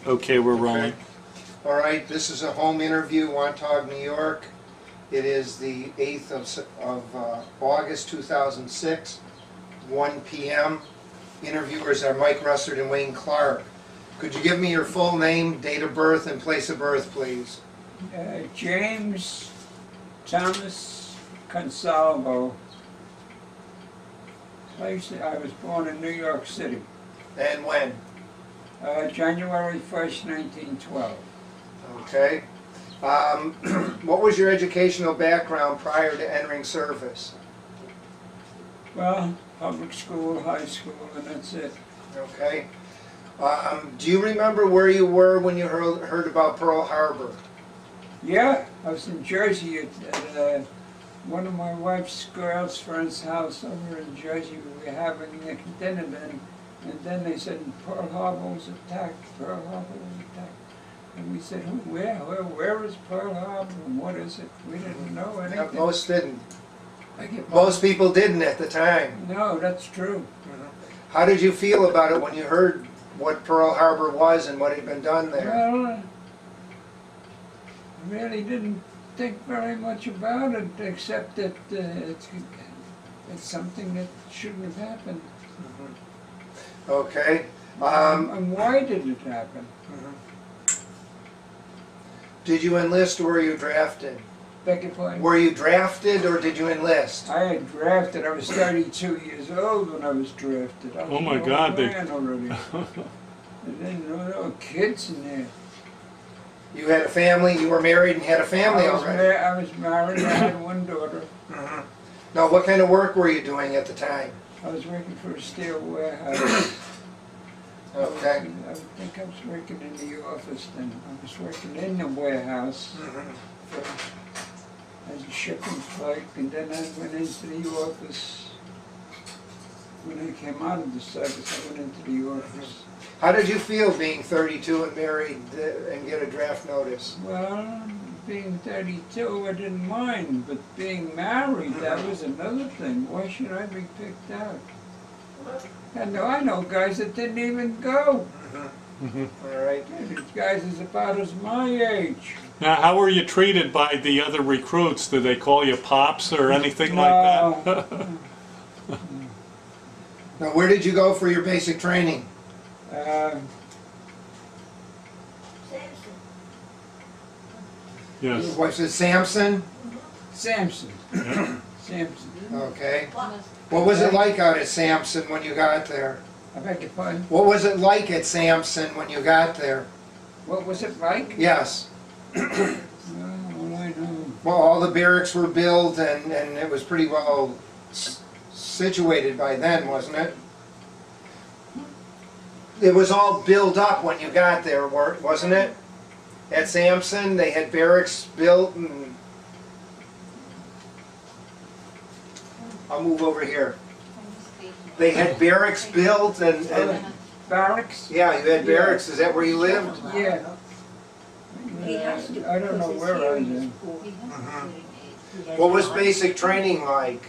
Okay, we're rolling. All right, this is a home interview, Wantagh, New York. It is the 8th of August 2006, 1 p.m. Interviewers are Mike Russert and Wayne Clark. Could you give me your full name, date of birth, and place of birth, please? James Thomas Consalvo. I was born in New York City. And when? January 1st, 1912. Okay. What was your educational background prior to entering service? Well, public school, high school, and that's it. Okay. Do you remember where you were when you heard about Pearl Harbor? Yeah, I was in Jersey at one of my wife's girls' friend's house over in Jersey. We were having a dinner then, and then they said Pearl Harbor was attacked, Pearl Harbor was attacked. And we said, where is Pearl Harbor and what is it? We didn't know anything. Yeah, most didn't. Most people didn't at the time. No, that's true. How did you feel about it when you heard what Pearl Harbor was and what had been done there? Well, I really didn't think very much about it, except that it's something that shouldn't have happened. Okay. And why did it happen? Did you enlist or were you drafted? Beg your pardon? Were you drafted or did you enlist? I had drafted. I was 32 years old when I was drafted. I was Oh my an old God, man already. And then there were kids in there. You had a family, you were married and had a family already? I was married, I had one daughter. Now, what kind of work were you doing at the time? I was working for a steel warehouse. Okay. I think I was working in the office then. I was working in the warehouse first as a shipping clerk, and then I went into the office. When I came out of the service, I went into the office. How did you feel being 32 and married and get a draft notice? Well, being 32, I didn't mind, but being married, that was another thing. Why should I be picked out? And I know guys that didn't even go. All right. These guys is about as my age. Now, how were you treated by the other recruits? Did they call you Pops or anything like that? Now, where did you go for your basic training? Yes. Was it Sampson? Sampson. Yeah. Sampson. Okay. What was it like out at Sampson when you got there? I beg your pardon? What was it like at Sampson when you got there? What was it like? Yes. Well, I know. Well, all the barracks were built and it was pretty well situated by then, wasn't it? It was all built up when you got there, wasn't it? At Sampson, they had barracks built and... I'll move over here. They had barracks built and Barracks? yeah, you had barracks. Is that where you lived? Yeah. I don't know where I live. What was basic training like?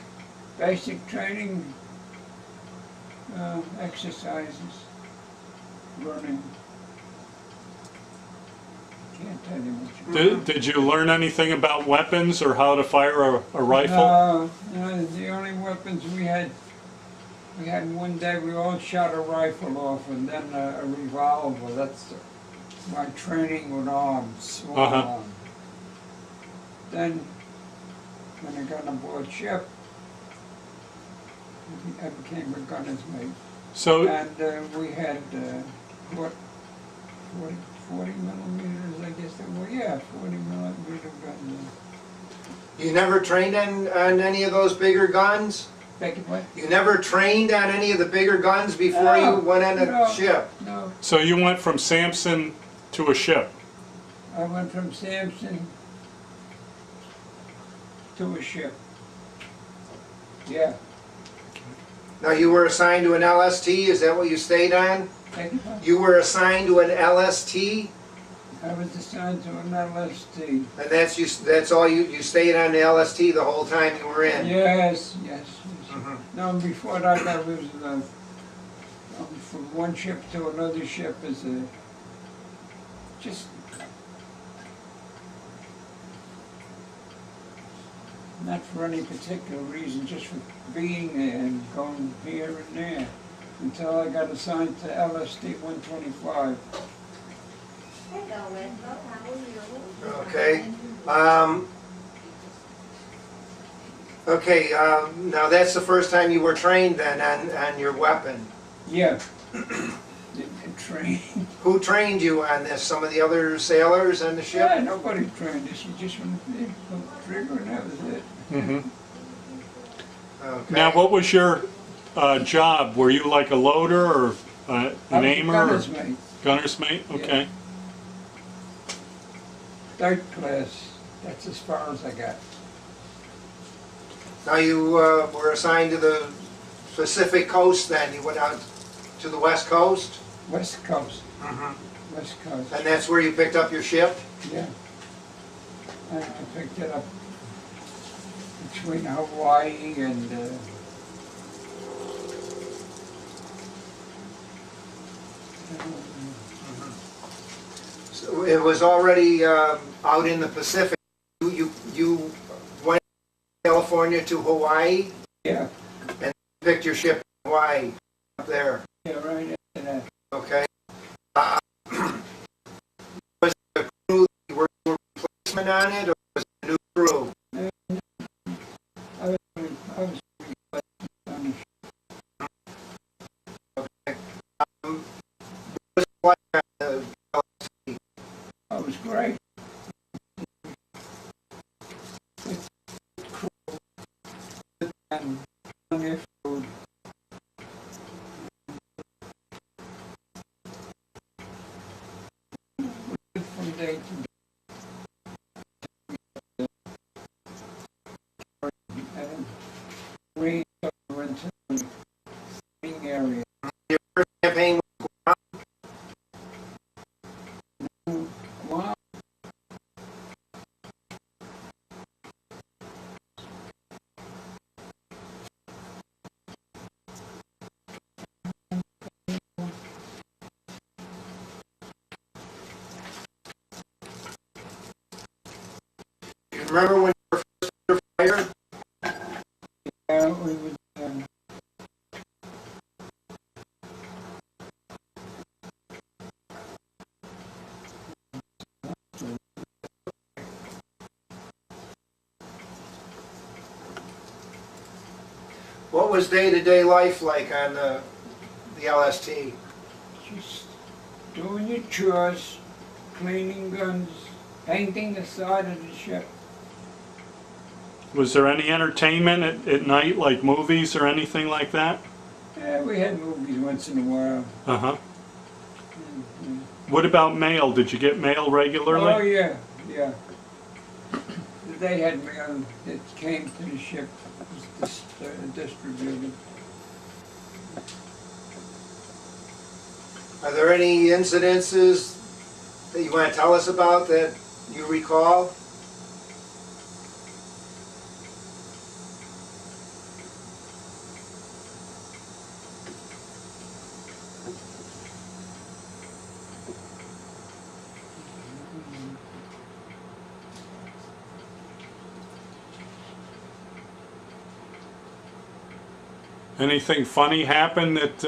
Basic training, exercises, running. Can't tell you much. Did you learn anything about weapons or how to fire a rifle? No, the only weapons we had one day we all shot a rifle off and then a revolver. That's my training with arms, small arms. Then when I got on board ship, I became a gunner's mate. So, And we had 40 millimeters, I guess they were. Yeah, 40 millimeter guns. You never trained on any of those bigger guns? Beg your pardon? You never trained on any of the bigger guns before you went on a ship? No. so you went from Sampson to a ship. I went from Sampson to a ship. Yeah. Now you were assigned to an LST, is that what you stayed on? Beg your pardon? You were assigned to an LST? I was assigned to an LST. And that's all you stayed on the LST the whole time you were in? Yes. No, before that I was from one ship to another ship as a just not for any particular reason, just for being there and going here and there until I got assigned to LSD 125. Okay. Okay, now that's the first time you were trained then on your weapon. Yeah. Trained. Who trained you on this? Some of the other sailors on the ship? Yeah, nobody trained us. You just went pull the trigger and that was it. Mm-hmm. Okay. Now, what was your job? Were you like a loader or an aimer? Gunner's mate. Gunner's mate? Okay. Third class. That's as far as I got. Now you were assigned to the Pacific Coast then. You went out to the West Coast? West Coast. Mm-hmm. West Coast. And that's where you picked up your ship? Yeah. And I picked it up between Hawaii and So it was already out in the Pacific. You went from California to Hawaii yeah. and picked your ship in Hawaii up there. Yeah, right after that. Okay. Was the crew, were you replacement on it, or was it a new crew? I was on the Okay. What was it like on the LSD? I was great. It's cool. And on their food. From day to day. And we went to the training area. Your first campaign was Guam. you remember when you were first under fire? We would, What was day-to-day life like on the LST? just doing your chores, cleaning guns, painting the side of the ship. Was there any entertainment at night, like movies or anything like that? Yeah, we had movies once in a while. Uh-huh. Mhm. What about mail? Did you get mail regularly? Oh yeah, yeah. They had mail that came to the ship, was distributed. Are there any incidences that you want to tell us about that you recall? Anything funny happen that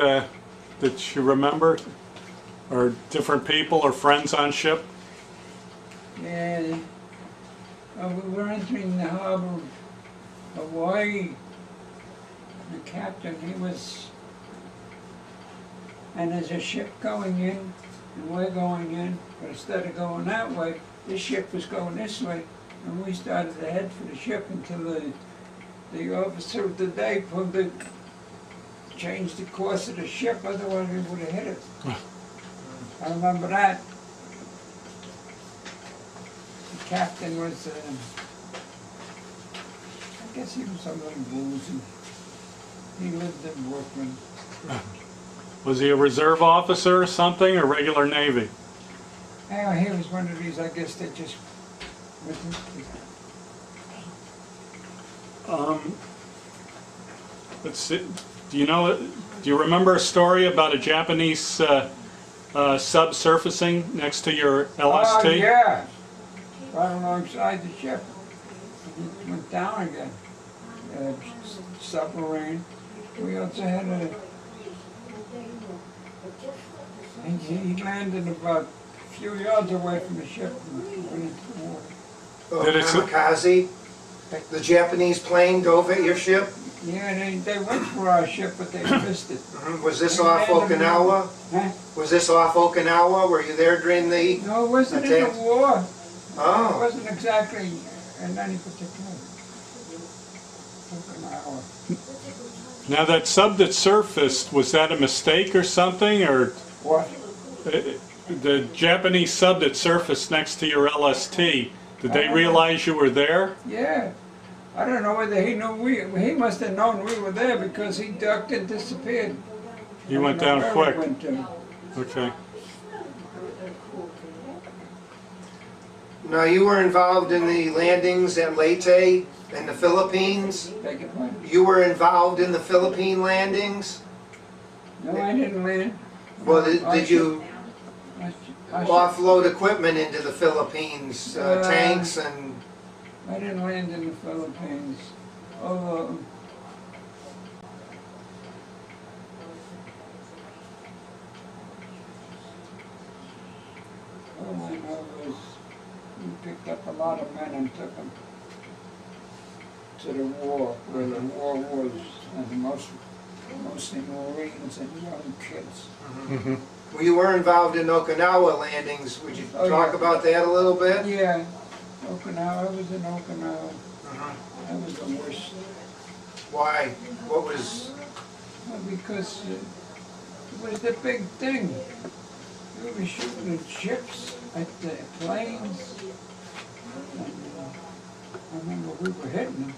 that you remember? Or different people or friends on ship? Yeah, we were entering the harbor of Hawaii. The captain, he was, and there's a ship going in, and we're going in, but instead of going that way, this ship was going this way, and we started to head for the ship until the officer of the day changed the course of the ship, otherwise we would have hit it. I remember that. The captain was, I guess he was a little boozy. He lived in Brooklyn. Was he a reserve officer or something, or regular Navy? Yeah, he was one of these, I guess they just, Let's see. Do you remember a story about a Japanese subsurfacing next to your LST? Oh, yeah. Right alongside the ship. It went down again. Submarine. We also had he landed about a few yards away from the ship and went into the water. Oh, Did it- kamikaze? The Japanese plane dove at your ship? Yeah, they went for our ship, but they missed it. Was this off Okinawa? Huh? Was this off Okinawa? Were you there during the... No, it wasn't in the Attacks? war. It Oh, wasn't exactly in any particular Okinawa. Now that sub that surfaced, was that a mistake or something, or What? the Japanese sub that surfaced next to your LST, did they realize you were there? Yeah. I don't know whether he knew he must have known we were there because he ducked and disappeared. You went I don't down know where he quick. went to. Okay. now you were involved in the landings at Leyte in the Philippines? Take it away. You were involved in the Philippine landings? No, I didn't land. Well, I did you I offload equipment into the Philippines, tanks and... I didn't land in the Philippines. Although all I know is we picked up a lot of men and took them to the war, where the war was, and mostly Marines and young kids. Well, you were involved in Okinawa landings. Would you Oh, talk yeah. about that a little bit? Yeah, Okinawa, I was in Okinawa. That was the worst. Why? What was... Well, because it was the big thing. We were shooting at ships, at the planes. And, I remember we were hitting them.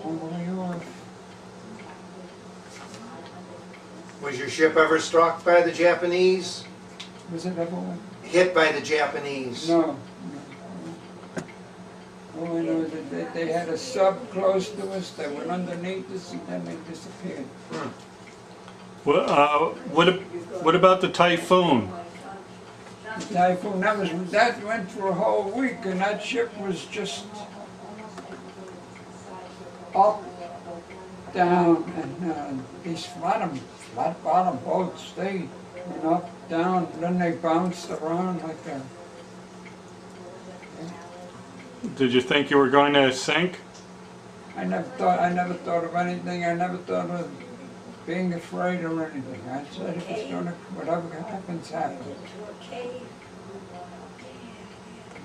All the way off. Was your ship ever struck by the Japanese? Was it ever one? Hit by the Japanese? No. All I know is that they had a sub close to us, they went underneath us, and then they disappeared. Well, what about the Typhoon? The Typhoon, that went for a whole week, and that ship was just up, down, and these flat bottom boats, they went up, down, and then they bounced around like a... Did you think you were going to sink? I never thought of anything. I never thought of being afraid or anything. I said if it's gonna, whatever happens, happens.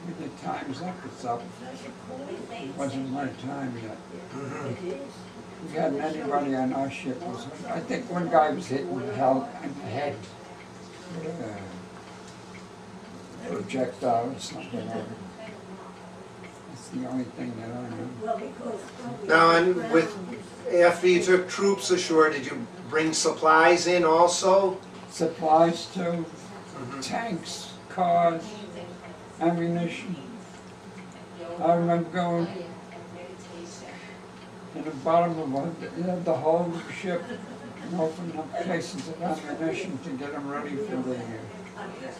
When the time's up, it's up. It wasn't my time yet. We hadn't anybody on our ship. I think one guy was hit in the head with a projectile or something. That's the only thing that I know. Now, and after you took troops ashore, did you bring supplies in also? Supplies too, tanks, cars, ammunition. I remember going to the bottom of the hold of the ship and opening up cases of ammunition to get them ready for the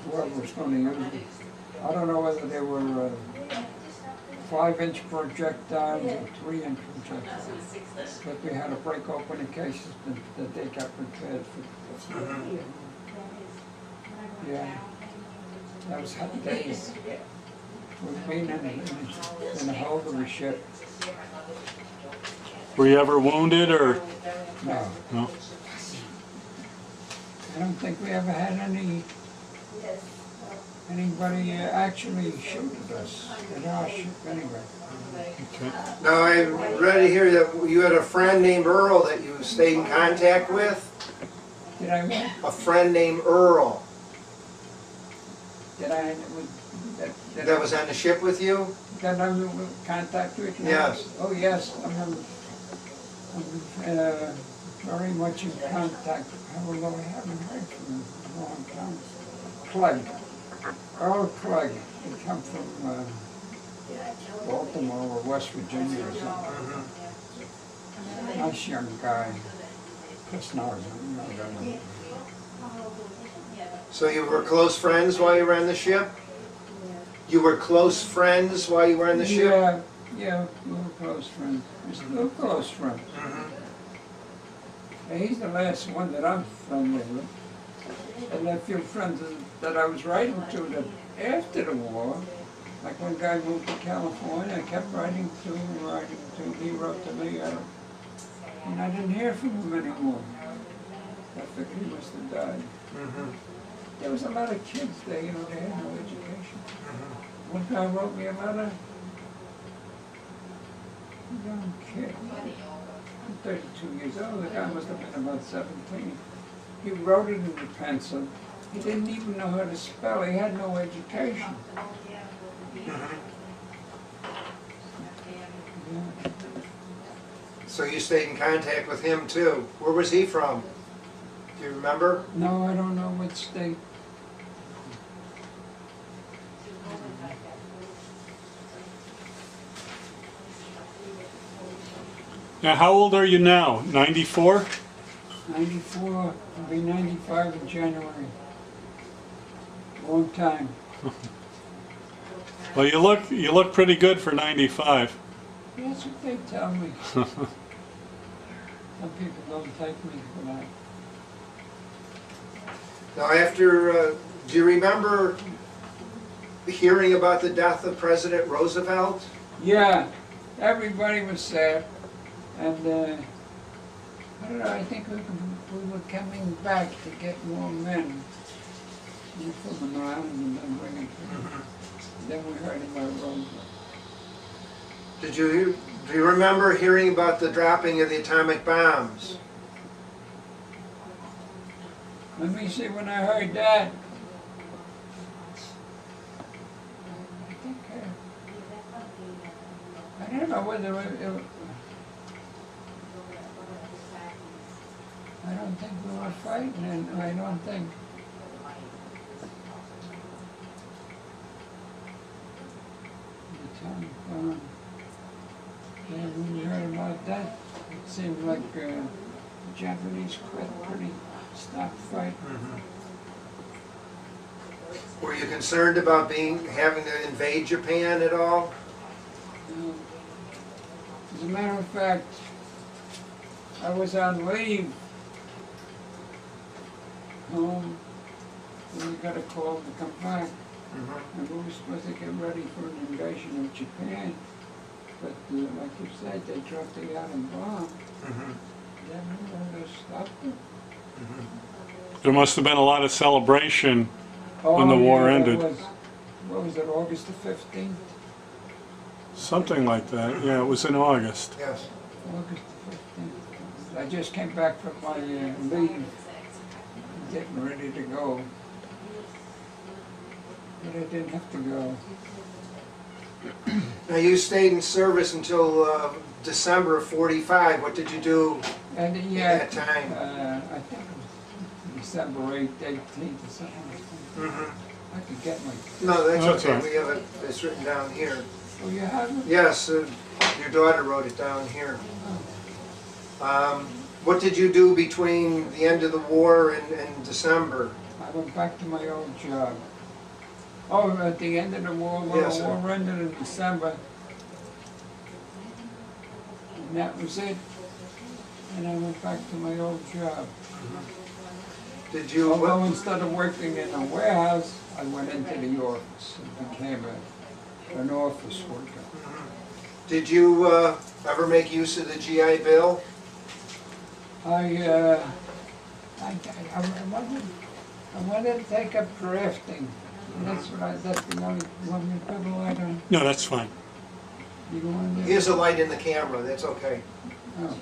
whoever was going to use them. I don't know whether they were 5-inch projectiles or 3-inch projectiles, but we had to break open the cases that they got prepared for. Yeah, that was hot days. We've been in the hold of the ship. Were you ever wounded or? No, No. I don't think we ever had anybody actually shoot at us at our ship anyway. Okay. Now, I read here that you had a friend named Earl that you stayed in contact with. Did I what? A friend named Earl Did I? that was on the ship with you? That I'm in contact with? Yes. Oh yes, I'm very much in contact. Although I haven't heard from him in a long time. Clegg. Earl Clegg. He come from Baltimore or West Virginia or something. Nice young guy. Just now, So you were close friends while you were on the ship? You were close friends while you were on the ship? Yeah, yeah, we were close friends. We're still close friends. And he's the last one that I'm friendly with. And a few friends that I was writing to that after the war, like one guy moved to California, I kept writing to him, he wrote to me, and I didn't hear from him anymore. I figured he must have died. There was a lot of kids there, you know, they had no education. One guy wrote me a letter, a young kid, I'm 32 years old, the guy must have been about 17. He wrote it in the pencil. He didn't even know how to spell, he had no education. Yeah. So you stayed in contact with him too. Where was he from? Do you remember? No, I don't know what state. Now, how old are you now? 94? 94, I'll be 95 in January. Long time. Well, you look pretty good for 95. That's what they tell me. Some people don't take me for that. Now after, do you remember hearing about the death of President Roosevelt? Yeah, everybody was sad. And I don't know, I think we were coming back to get more men. We put them around and then bring them through. Then we heard about Roosevelt. Do you remember hearing about the dropping of the atomic bombs? Let me see, when I heard that, I think, I don't know whether it I don't think we were fighting, and I don't think. Yeah, when we heard about that, it seemed like the Japanese quit pretty, stopped fighting. Were you concerned about having to invade Japan at all? As a matter of fact, I was on leave home when we got a call to come back. And we were supposed to get ready for an invasion of Japan. But like you said, they dropped the atom bomb. Then we stopped it. There must have been a lot of celebration when the war ended. What was it, August the 15th? Something like that. Yeah, it was in August. Yes. August the 15th. I just came back from my leave, getting ready to go. But I didn't have to go. Now you stayed in service until December of '45. What did you do And at that time? I think it was December 8th, 18th or something like that. I could get my... No, that's That's okay. right. We have it. It's written down here. Oh, you have it? Yes, your daughter wrote it down here. What did you do between the end of the war and December? I went back to my old job. Oh, at the end of the war, when Yes, the sir. war ended in December. And that was it. And I went back to my old job. Did you? Although instead of working in a warehouse, I went into the office and became an office worker. Did you ever make use of the GI Bill? I wanted to take up drafting. And that's the only trouble I don't... No, that's fine. You don't want to do... Here's a light in the camera. That's okay. Oh.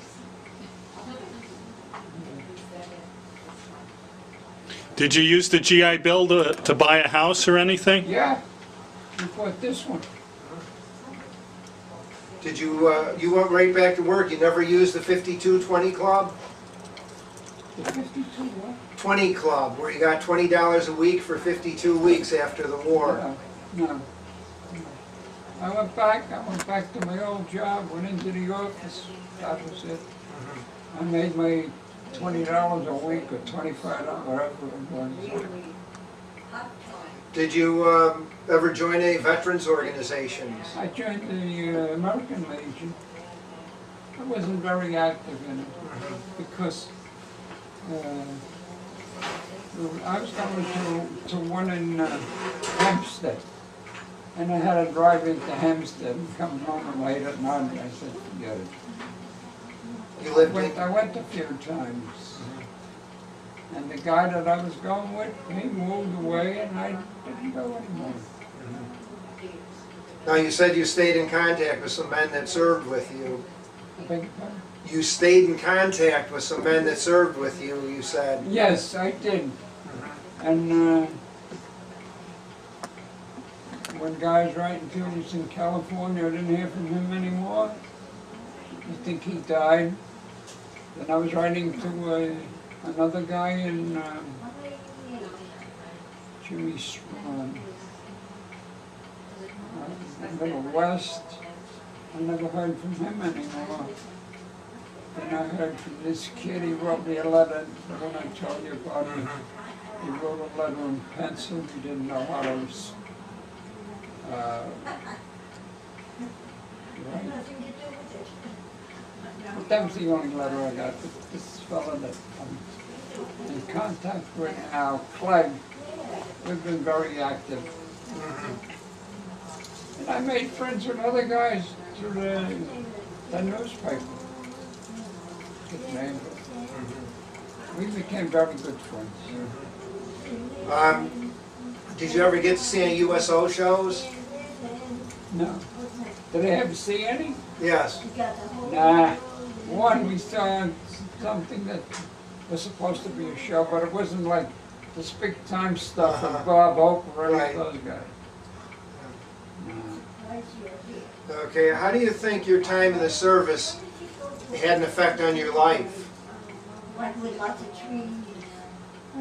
Did you use the GI Bill to buy a house or anything? Yeah, we bought this one. Did you? You went right back to work. You never used the 52-20 club? The 52 what? 20 club, where you got $20 a week for 52 weeks after the war. No. I went back to my old job, went into the office, that was it. I made my $20 a week or $25, whatever it was. Did you ever join any veterans organizations? I joined the American Legion. I wasn't very active in it because I was going to one in Hempstead, and I had to drive into Hempstead and come home late at night, and I said, forget it. You lived in... I went a few times, and the guy that I was going with, he moved away, and I didn't go anymore. Now, you said you stayed in contact with some men that served with you. I beg your pardon? You stayed in contact with some men that served with you, you said. Yes, I did. And one guy's writing to us in California, I didn't hear from him anymore. I think he died. Then I was writing to another guy in Jimmy Strong, Middle West. I never heard from him anymore. Then I heard from this kid, he wrote me a letter, the one I told you about. He wrote a letter in pencil, he didn't know how to write. But that was the only letter I got. This fellow that I'm in contact with now, Clegg, we've been very active. And I made friends with other guys through the newspaper. His name. We became very good friends. Did you ever get to see any USO shows? No. Did I ever see any? Yes. Nah. One, we saw something that was supposed to be a show, but it wasn't like this big time stuff with Bob Hope or any of those guys. Okay, how do you think your time in the service had an effect on your life?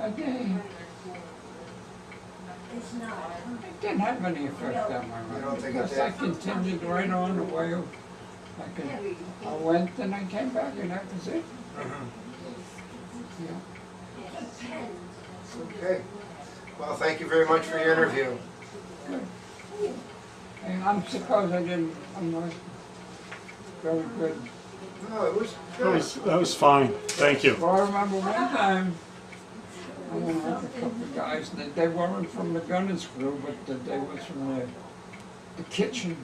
Okay. It didn't have any effect on my You don't life think it because I did? continued right on the way I went and I came back and that was it. Yeah. Okay. Well, thank you very much for your interview. Good. And I'm surprised I'm not very good. No, it was good. That was fine. Thank you. Well, I remember one time, I went with a couple of guys, and they weren't from the gunner's crew, but they was from the kitchen.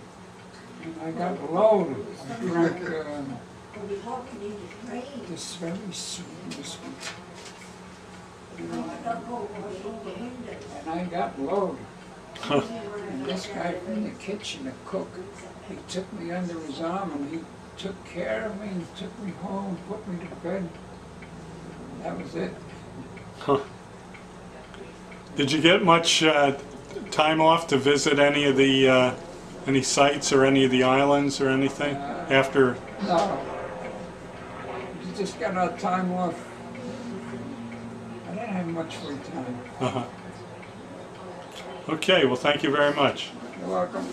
And I got loaded. I drank this very sweet whiskey. And I got loaded. And this guy from the kitchen, the cook, he took me under his arm and he took care of me and took me home, put me to bed. That was it. Huh. Did you get much time off to visit any of the any sites or any of the islands or anything after? No. You just got our time off. I didn't have much free time. Okay, well, thank you very much. You're welcome.